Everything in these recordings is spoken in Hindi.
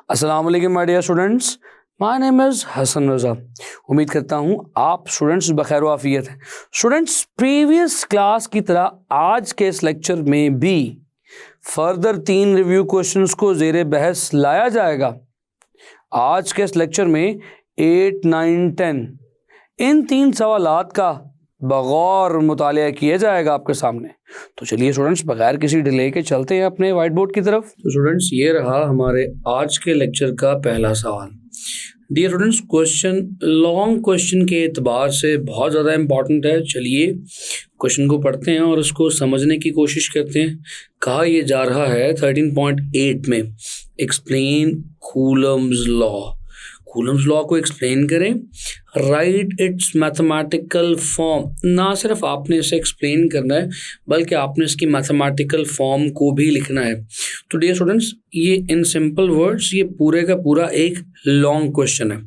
अस्सलाम वालेकुम my dear students, my name is Hasan Raza. उम्मीद करता हूँ आप स्टूडेंट्स बखैर व आफियत हैं। स्टूडेंट्स, प्रीवियस क्लास की तरह आज के इस लेक्चर में भी फर्दर 3 रिव्यू क्वेश्चंस को ज़ेरे बहस लाया जाएगा। आज के इस लेक्चर में 8, 9, 10 इन 3 सवालात का बगौर मुतालिया किया जाएगा आपके सामने। तो चलिए स्टूडेंट्स, बगैर किसी डिले के चलते हैं अपने वाइट बोर्ड की तरफ। तो स्टूडेंट्स, ये रहा हमारे आज के लेक्चर का पहला सवाल। Dear students, question long question के एतबार से बहुत ज़्यादा इंपॉर्टेंट है। चलिए क्वेश्चन को पढ़ते हैं और उसको समझने की कोशिश करते हैं। कहा यह जा रहा है 13.8 में, explain Coulomb's law. Coulomb's law को एक्सप्लेन करें, राइट इट्स मैथमेटिकल फॉर्म। ना सिर्फ आपने इसे एक्सप्लेन करना है बल्कि आपने इसकी मैथमेटिकल फॉर्म को भी लिखना है। तो डियर स्टूडेंट्स, ये इन सिंपल वर्ड्स ये पूरे का पूरा एक लॉन्ग क्वेश्चन है।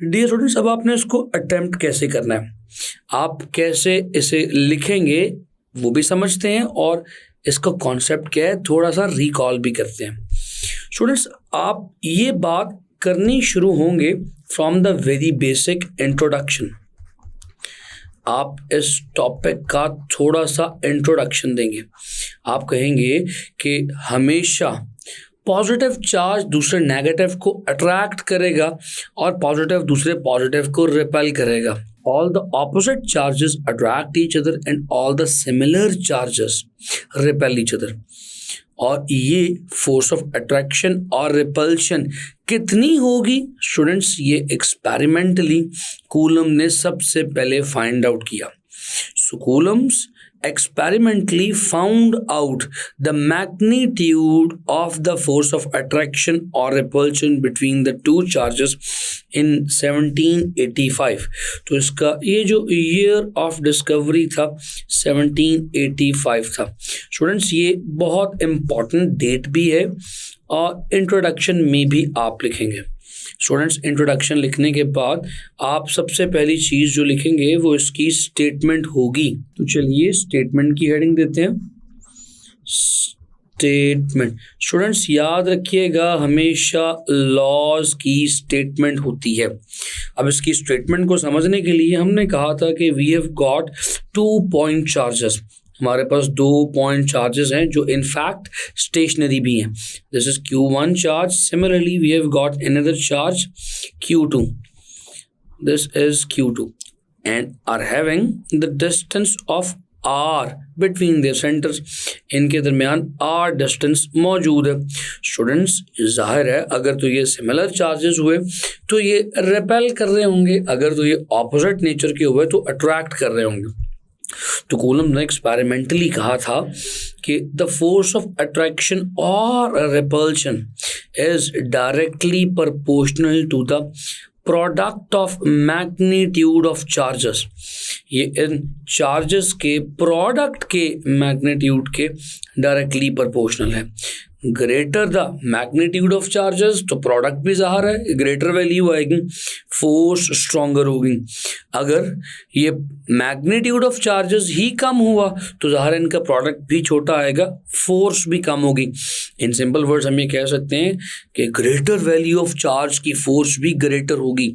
डियर स्टूडेंट्स, अब आपने इसको अटेम्प्ट कैसे करना है, आप कैसे इसे लिखेंगे वो भी समझते हैं और इसका कॉन्सेप्ट क्या है थोड़ा सा रिकॉल भी करते हैं। स्टूडेंट्स, आप ये बात करनी शुरू होंगे from the very basic introduction. आप इस टॉपिक का थोड़ा सा इंट्रोडक्शन देंगे। आप कहेंगे कि हमेशा पॉजिटिव चार्ज दूसरे नेगेटिव को अट्रैक्ट करेगा और पॉजिटिव दूसरे पॉजिटिव को रिपेल करेगा। All the opposite charges attract each other and all the similar charges repel each other। और ये फोर्स ऑफ अट्रैक्शन और रिपल्शन कितनी होगी स्टूडेंट्स, ये एक्सपेरिमेंटली कूलम ने सबसे पहले फाइंड आउट किया। सो Coulomb's experimentally found out the magnitude of the force of attraction or repulsion between the two charges in 1785। तो इसका ये जो ईयर ऑफ डिस्कवरी था 1785 था। स्टूडेंट्स, ये बहुत इम्पॉर्टेंट डेट भी है और इंट्रोडक्शन में भी आप लिखेंगे। स्टूडेंट्स, इंट्रोडक्शन लिखने के बाद आप सबसे पहली चीज़ जो लिखेंगे वो इसकी स्टेटमेंट होगी। तो चलिए स्टेटमेंट की हेडिंग देते हैं, स्टेटमेंट। स्टूडेंट्स, याद रखिएगा हमेशा लॉज की स्टेटमेंट होती है। अब इसकी स्टेटमेंट को समझने के लिए हमने कहा था कि we have got 2 point charges. हमारे पास 2 पॉइंट चार्जेस हैं जो इनफैक्ट स्टेशनरी भी हैं। This is Q1 charge, similarly we have got another charge Q2। This is Q2 and are having the distance of R between their centres. इनके दरमियान R डिस्टेंस मौजूद है। स्टूडेंट्स, जाहिर है अगर तो ये सिमिलर चार्जेस हुए तो ये रिपेल कर रहे होंगे, अगर तो ये ऑपोजिट नेचर के हुए तो अट्रैक्ट कर रहे होंगे। तो कूलम ने एक्सपेरिमेंटली कहा था कि द फोर्स ऑफ अट्रैक्शन और repulsion is directly proportional to the product of magnitude of charges. ये इन चार्जेस के प्रोडक्ट के मैग्नीट्यूड के डायरेक्टली प्रोपोर्शनल है। Greater the magnitude of charges तो प्रोडक्ट भी ज़ाहिर है ग्रेटर वैल्यू आएगी, फोर्स स्ट्रॉन्गर होगी। अगर ये मैग्नीट्यूड ऑफ चार्जेस ही कम हुआ तो ज़ाहिर है इनका प्रोडक्ट भी छोटा आएगा, फोर्स भी कम होगी। इन सिंपल वर्ड्स हम ये कह सकते हैं कि ग्रेटर वैल्यू ऑफ चार्ज की फोर्स भी ग्रेटर होगी।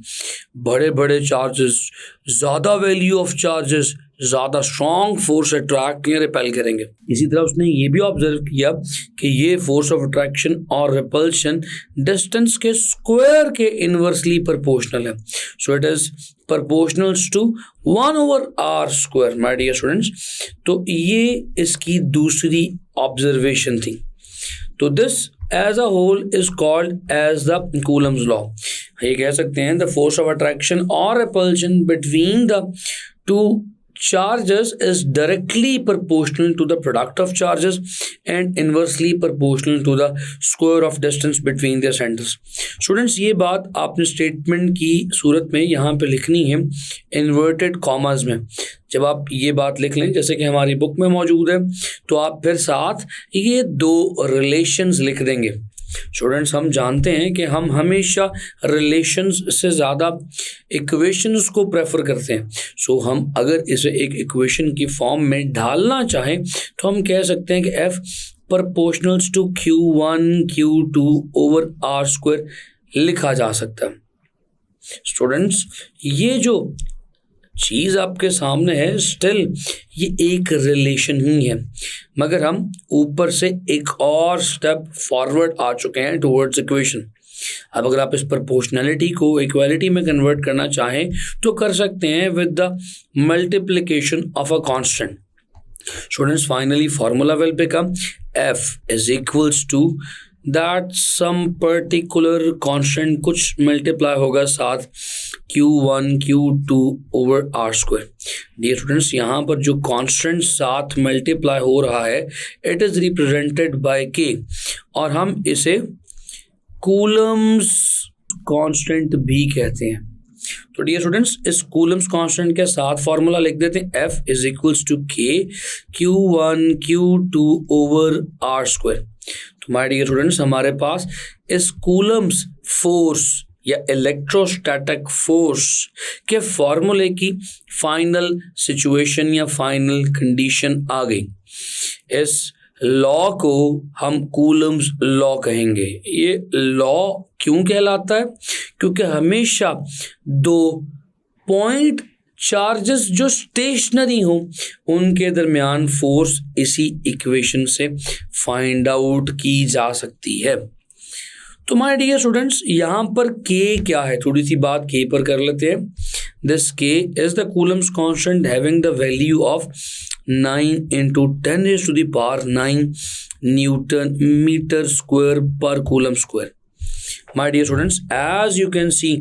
बड़े बड़े चार्जेस, ज़्यादा वैल्यू ऑफ चार्जेस ज़्यादा स्ट्रॉन्ग फोर्स अट्रैक्ट या रिपेल करेंगे। इसी तरह उसने ये भी ऑब्जर्व किया कि ये फोर्स ऑफ अट्रैक्शन और रिपल्शन डिस्टेंस के स्क्वायर के इनवर्सली प्रोपोर्शनल है। So it is proportional to 1/r square. My dear students, तो ये इसकी दूसरी ऑब्जर्वेशन थी। तो this as a whole is called as the Coulomb's law. ये कह सकते हैं द फोर्स ऑफ अट्रैक्शन और repulsion between the two charges is directly proportional to the product of charges and inversely proportional to the square of distance between their centers। Students, ये बात आपने स्टेटमेंट की सूरत में यहाँ पे लिखनी है इन्वर्टेड कॉमास में। जब आप ये बात लिख लें जैसे कि हमारी बुक में मौजूद है तो आप फिर साथ ये 2 रिलेशंस लिख देंगे। स्टूडेंट्स, हम जानते हैं कि हम हमेशा रिलेशंस से ज़्यादा इक्वेशंस को प्रेफर करते हैं। सो हम अगर इसे एक इक्वेशन की फॉर्म में ढालना चाहें तो हम कह सकते हैं कि F proportionals to Q1 Q2 over R square लिखा जा सकता है। स्टूडेंट्स, ये जो चीज आपके सामने है स्टिल ये एक रिलेशन ही है, मगर हम ऊपर से एक और स्टेप फॉरवर्ड आ चुके हैं टुवर्ड्स इक्वेशन। अब अगर आप इस प्रोपोर्शनैलिटी को इक्वालिटी में कन्वर्ट करना चाहें तो कर सकते हैं with the multiplication of a constant. Students, finally formula will become f is equals to that some particular constant कुछ मल्टीप्लाई होगा साथ Q1 Q2 over R square। Dear students, यहाँ पर जो कांस्टेंट साथ मल्टीप्लाई हो रहा है it is represented by K और हम इसे कूलम्स कांस्टेंट भी कहते हैं। तो डियर स्टूडेंट्स, इस कूलम्स कांस्टेंट के साथ फॉर्मूला लिख देते हैं F is equals to K Q1 Q2 over R square. तो माय डियर स्टूडेंट्स, हमारे पास इस कूलम्स फोर्स या इलेक्ट्रोस्टैटिक फोर्स के फॉर्मूले की फाइनल सिचुएशन या फाइनल कंडीशन आ गई। इस लॉ को हम कूलम्स लॉ कहेंगे। ये लॉ क्यों कहलाता है? क्योंकि हमेशा दो पॉइंट चार्जेस जो स्टेशनरी हो उनके दरमियान फोर्स इसी इक्वेशन से फाइंड आउट की जा सकती है। तो माय डियर स्टूडेंट्स, यहाँ पर K क्या है, थोड़ी सी बात K पर कर लेते हैं। This K is the Coulomb's constant having the value of 9 into 10 raised to the power 9 Newton meter square per coulomb square. My dear students, as you can see,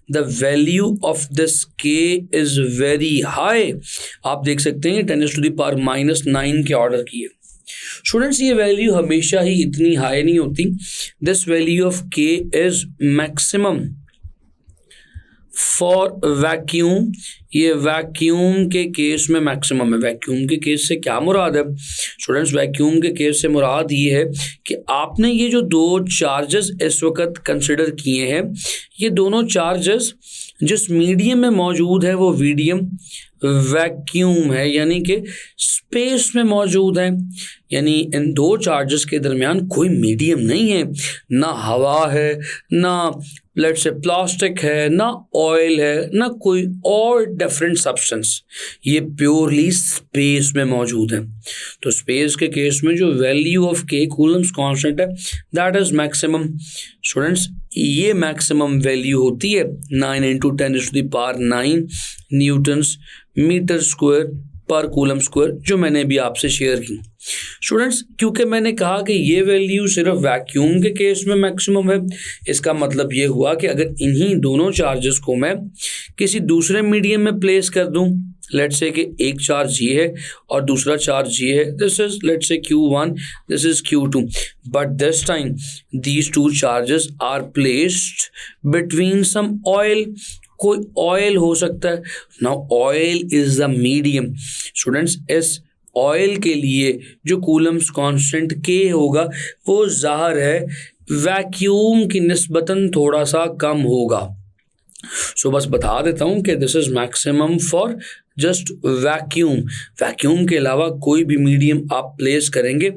the value of this K is very high. आप देख सकते हैं 10 raised to the power -9 के ऑर्डर की है। स्टूडेंट्स, ये वैल्यू हमेशा ही इतनी हाई नहीं होती। This value of K is maximum for vacuum. ये वैक्यूम के केस में मैक्सिमम है। वैक्यूम के केस से क्या मुराद है स्टूडेंट्स? वैक्यूम के केस से मुराद ये है कि आपने ये जो दो चार्जेस इस वक्त कंसिडर किए हैं, ये दोनों चार्जेस जिस मीडियम में मौजूद है वो मीडियम वैक्यूम है, यानी कि स्पेस में मौजूद है। यानी इन दो चार्जेस के दरमियान कोई मीडियम नहीं है, ना हवा है, ना लेट्स से प्लास्टिक है, ना ऑयल है, ना कोई और डिफरेंट सब्सटेंस। ये प्योरली स्पेस में मौजूद है। तो स्पेस के केस में जो value of K Coulomb's constant है दैट इज मैक्सिमम। स्टूडेंट्स, ये मैक्सिमम वैल्यू होती है 9 into 10 raised to the power 9 newtons metre square पर कूलम स्क्वायर, जो मैंने भी आपसे शेयर की। स्टूडेंट्स, क्योंकि मैंने कहा कि ये वैल्यू सिर्फ वैक्यूम के केस में मैक्सिमम है, इसका मतलब ये हुआ कि अगर इन्हीं दोनों चार्जेस को मैं किसी दूसरे मीडियम में प्लेस कर दूं, लेट्स से कि एक चार्ज ये है और दूसरा चार्ज ये है, this is let's say Q1, this is Q2, but this time these two charges are placed between some oil. कोई ऑयल हो सकता है। Now oil is the medium. Students, इस ऑयल के लिए जो कूलम्स कांस्टेंट K होगा वो ज़ाहिर है वैक्यूम की निस्बतन थोड़ा सा कम होगा। सो बस बता देता हूँ कि this is maximum for just vacuum. Vacuum के अलावा कोई भी मीडियम आप प्लेस करेंगे,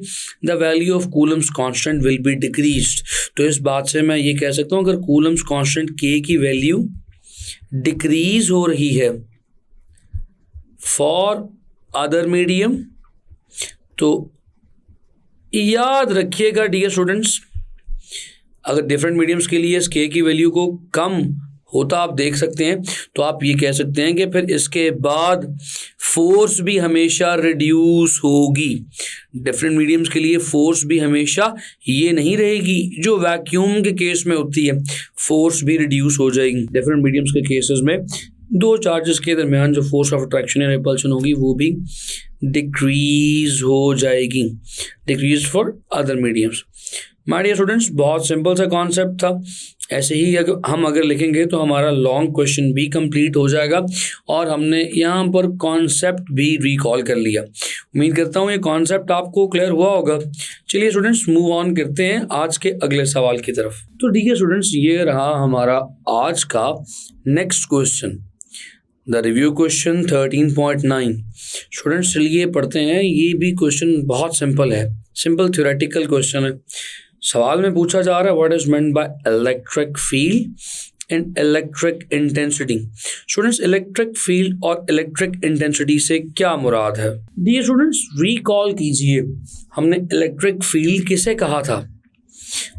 the value of Coulomb's constant will be decreased. तो इस बात से मैं ये कह सकता हूँ अगर कूलम्स कांस्टेंट K की वैल्यू डिक्रीज हो रही है फॉर अदर मीडियम, तो याद रखिएगा डियर स्टूडेंट्स, अगर डिफरेंट मीडियम्स के लिए इस K की वैल्यू को कम होता आप देख सकते हैं, तो आप ये कह सकते हैं कि फिर इसके बाद फोर्स भी हमेशा रिड्यूस होगी। डिफरेंट मीडियम्स के लिए फोर्स भी हमेशा ये नहीं रहेगी जो वैक्यूम के केस में होती है, फोर्स भी रिड्यूस हो जाएगी। डिफरेंट मीडियम्स के केसेस में दो चार्जेस के दरमियान जो फोर्स ऑफ अट्रैक्शन या रिपल्शन होगी वो भी डिक्रीज हो जाएगी, decrease for other mediums. My dear students, बहुत सिंपल सा कॉन्सेप्ट था। ऐसे ही हम अगर लिखेंगे तो हमारा लॉन्ग क्वेश्चन भी कंप्लीट हो जाएगा और हमने यहाँ पर कॉन्सेप्ट भी रिकॉल कर लिया। उम्मीद करता हूँ ये कॉन्सेप्ट आपको क्लियर हुआ होगा। चलिए स्टूडेंट्स, मूव ऑन करते हैं आज के अगले सवाल की तरफ। तो ठीक है स्टूडेंट्स, ये रहा हमारा आज का next question. The review question 13.9। Students चलिए पढ़ते हैं। ये भी क्वेश्चन बहुत सिंपल है, सिंपल थ्योरेटिकल क्वेश्चन है। सवाल में पूछा जा रहा है what is meant by electric field and electric intensity. Students electric field और इलेक्ट्रिक इंटेंसिटी से क्या मुराद है? डियर स्टूडेंट्स रिकॉल कीजिए, हमने इलेक्ट्रिक फील्ड किसे कहा था?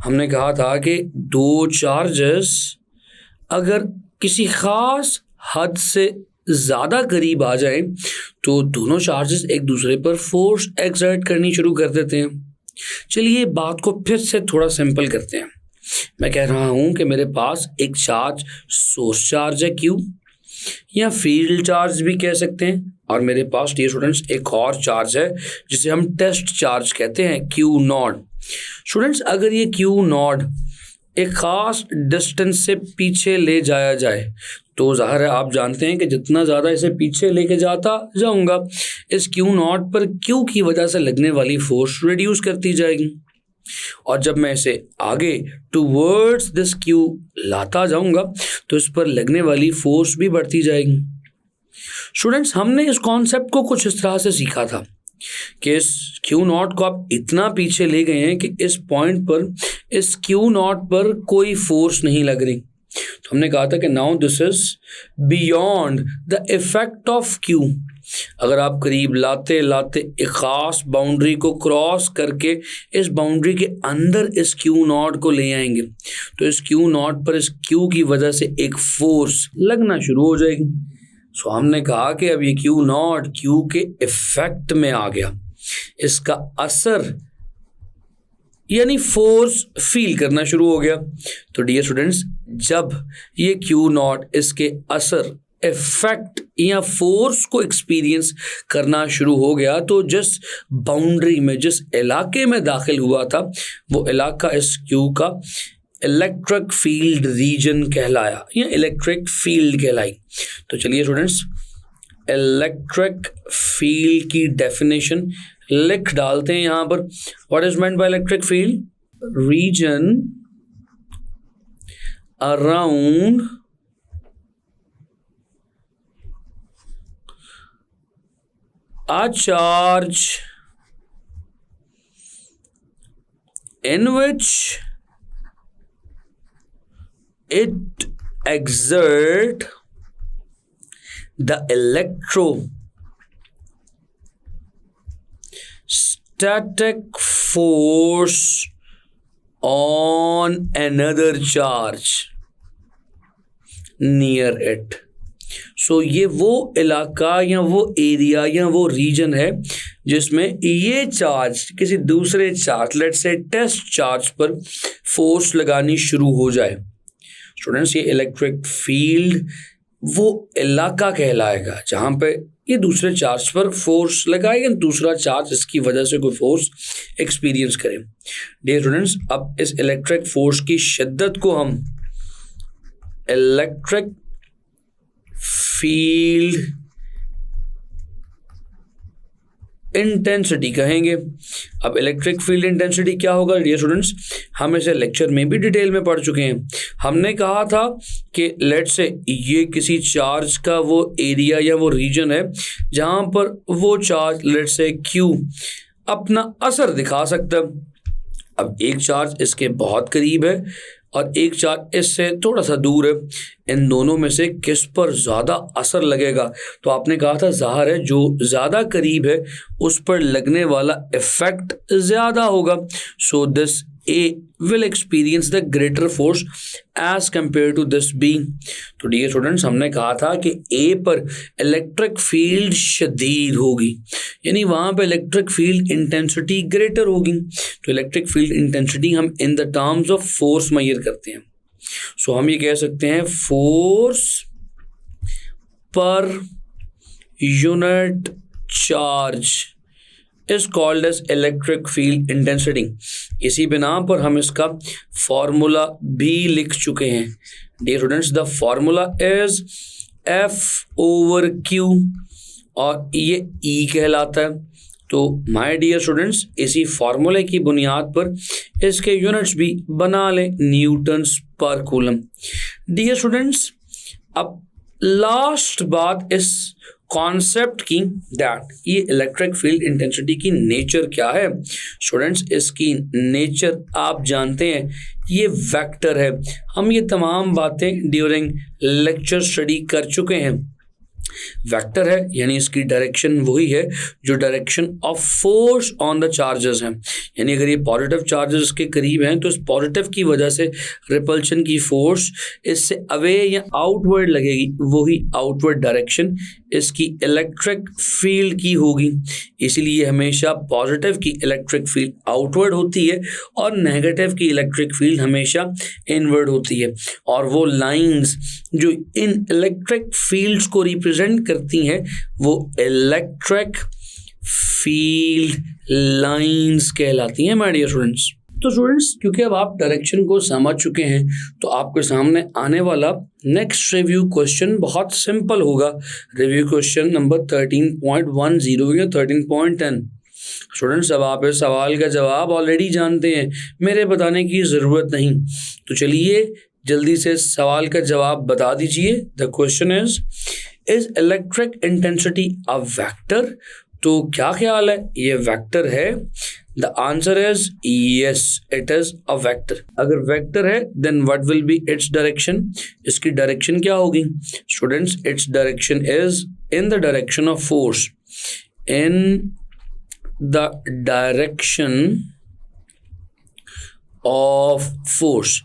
हमने कहा था कि दो चार्जेस अगर किसी खास हद से ज़्यादा करीब आ जाए तो दोनों चार्जेस एक दूसरे पर फोर्स एक्सर्ट करनी शुरू कर देते हैं। चलिए बात को फिर से थोड़ा सिंपल करते हैं। मैं कह रहा हूं कि मेरे पास एक चार्ज सोर्स चार्ज है Q, या फील्ड चार्ज भी कह सकते हैं, और मेरे पास डियर स्टूडेंट्स एक और चार्ज है जिसे हम टेस्ट चार्ज कहते हैं Q0। स्टूडेंट्स अगर ये Q0 एक खास डिस्टेंस से पीछे ले जाया जाए तो ज़ाहिर है आप जानते हैं कि जितना ज़्यादा इसे पीछे लेके जाता जाऊंगा इस Q0 पर Q की वजह से लगने वाली फोर्स रिड्यूस करती जाएगी, और जब मैं इसे आगे टूवर्ड्स दिस Q लाता जाऊंगा तो इस पर लगने वाली फोर्स भी बढ़ती जाएगी। स्टूडेंट्स हमने इस कॉन्सेप्ट को कुछ इस तरह से सीखा था कि इस Q0 को आप इतना पीछे ले गए हैं कि इस पॉइंट पर इस Q0 पर कोई फोर्स नहीं लग रही। तो हमने कहा था कि now this is beyond the effect of Q। अगर आप करीब लाते लाते एक खास बाउंड्री को क्रॉस करके इस बाउंड्री के अंदर इस Q0 को ले आएंगे तो इस Q0 पर इस Q की वजह से एक फोर्स लगना शुरू हो जाएगी। सो हमने कहा कि अब ये Q0 Q के इफेक्ट में आ गया, इसका असर यानी फोर्स फील करना शुरू हो गया। तो डियर स्टूडेंट्स जब ये Q0 इसके असर इफेक्ट या फोर्स को एक्सपीरियंस करना शुरू हो गया तो जिस बाउंड्री में जिस इलाके में दाखिल हुआ था वो इलाका इस Q का इलेक्ट्रिक फील्ड रीजन कहलाया या इलेक्ट्रिक फील्ड कहलाई। तो चलिए स्टूडेंट्स इलेक्ट्रिक फील्ड की डेफिनेशन लिख डालते हैं यहां पर। What is meant by electric field? Region around a charge in which it exert the electrostatic force on another charge near it। सो ये वो इलाका या वो एरिया या वो रीजन है जिसमें ये चार्ज किसी दूसरे charge let's say test charge पर फोर्स लगानी शुरू हो जाए। स्टूडेंट्स ये इलेक्ट्रिक फील्ड वो इलाका कहलाएगा जहां पे ये दूसरे चार्ज पर फोर्स लगाएगा, दूसरा चार्ज इसकी वजह से कोई फोर्स एक्सपीरियंस करे। डियर स्टूडेंट्स अब इस इलेक्ट्रिक फोर्स की शिद्दत को हम इलेक्ट्रिक फील्ड इंटेंसिटी कहेंगे। अब इलेक्ट्रिक फील्ड इंटेंसिटी क्या होगा डियर स्टूडेंट्स, हम इसे लेक्चर में भी डिटेल में पढ़ चुके हैं। हमने कहा था कि लेट्स से ये किसी चार्ज का वो एरिया या वो रीजन है जहां पर वो चार्ज लेट्स से Q अपना असर दिखा सकता है। अब एक चार्ज इसके बहुत करीब है और एक चार्ज इससे थोड़ा सा दूर है, इन दोनों में से किस पर ज़्यादा असर लगेगा? तो आपने कहा था ज़ाहिर है जो ज़्यादा करीब है उस पर लगने वाला इफेक्ट ज़्यादा होगा। So this A will experience the greater force as compared to this B। तो डियर स्टूडेंट्स हमने कहा था कि A पर इलेक्ट्रिक फील्ड शदीद होगी, यानी वहाँ पे इलेक्ट्रिक फील्ड इंटेंसिटी ग्रेटर होगी। तो इलेक्ट्रिक फील्ड इंटेंसिटी हम in the terms of force measure करते हैं। सो हम ये कह सकते हैं फोर्स पर unit charge is called as electric field intensity. इसी बिना पर हम इसका फॉर्मूला भी लिख चुके हैं। Dear students the formula is F/Q और ये E कहलाता है। तो माय डियर स्टूडेंट्स इसी फॉर्मूले की बुनियाद पर इसके यूनिट्स भी बना लें न्यूटन्स पर कूलम। डियर स्टूडेंट्स अब लास्ट बात इस कॉन्सेप्ट की दैट ये इलेक्ट्रिक फील्ड इंटेंसिटी की नेचर क्या है। स्टूडेंट्स, इसकी नेचर आप जानते हैं, ये वेक्टर है। हम ये तमाम बातें ड्यूरिंग लेक्चर स्टडी कर चुके हैं। वेक्टर है यानी इसकी डायरेक्शन वही है जो direction of force on the charges है, यानी अगर ये पॉजिटिव चार्जेस के करीब हैं तो इस पॉजिटिव की वजह से रिपल्शन की फोर्स इससे अवे या आउटवर्ड लगेगी, वही आउटवर्ड डायरेक्शन इसकी इलेक्ट्रिक फील्ड की होगी। इसीलिए हमेशा पॉजिटिव की इलेक्ट्रिक फील्ड आउटवर्ड होती है और नेगेटिव की इलेक्ट्रिक फील्ड हमेशा इनवर्ड होती है। और वो लाइंस जो इन इलेक्ट्रिक फील्ड्स को रिप्रेजेंट करती हैं वो इलेक्ट्रिक फील्ड लाइंस कहलाती हैं माय डियर स्टूडेंट्स। तो स्टूडेंट्स, क्योंकि अब आप डायरेक्शन को समझ चुके हैं तो आपके सामने आने वाला नेक्स्ट रिव्यू क्वेश्चन बहुत सिंपल होगा। रिव्यू क्वेश्चन नंबर 13.10 या 13.10। स्टूडेंट्स, अब आप इस सवाल का जवाब ऑलरेडी जानते हैं, मेरे बताने की ज़रूरत नहीं। तो चलिए जल्दी से सवाल का जवाब बता दीजिए। The question is electric intensity a vector? तो क्या ख्याल है, ये वेक्टर है? The answer is yes, it is a vector. अगर वेक्टर है then what will be its direction? इसकी डायरेक्शन क्या होगी students? Its direction is in the direction of force, in the direction of force.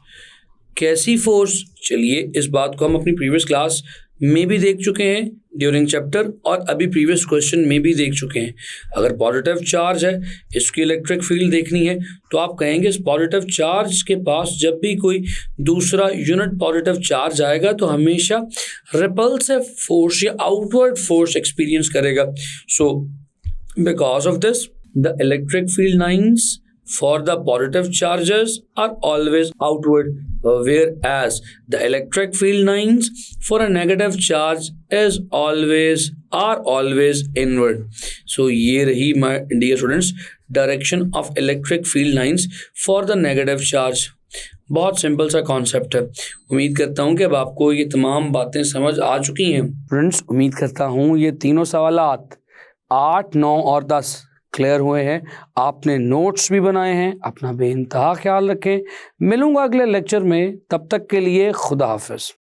कैसी फोर्स? चलिए इस बात को हम अपनी प्रीवियस क्लास में भी देख चुके हैं ड्यूरिंग चैप्टर, और अभी प्रीवियस क्वेश्चन में भी देख चुके हैं। अगर पॉजिटिव चार्ज है, इसकी इलेक्ट्रिक फील्ड देखनी है तो आप कहेंगे इस पॉजिटिव चार्ज के पास जब भी कोई दूसरा यूनिट पॉजिटिव चार्ज आएगा तो हमेशा रिपल्सिव फोर्स या आउटवर्ड फोर्स एक्सपीरियंस करेगा। So because of this the electric field lines for the positive charges are always outward, whereas the electric field lines for a negative charge are always inward. So ये रही my dear students direction of electric field lines for the negative charge। बहुत सिंपल सा कॉन्सेप्ट है। उम्मीद करता हूँ कि अब आपको ये तमाम बातें समझ आ चुकी हैं। फ्रेंड्स, उम्मीद करता हूँ ये तीनों सवालात 8, 9 और 10 क्लियर हुए हैं। आपने नोट्स भी बनाए हैं। अपना बेइंतहा ख्याल रखें। मिलूंगा अगले लेक्चर में, तब तक के लिए खुदा हाफिज।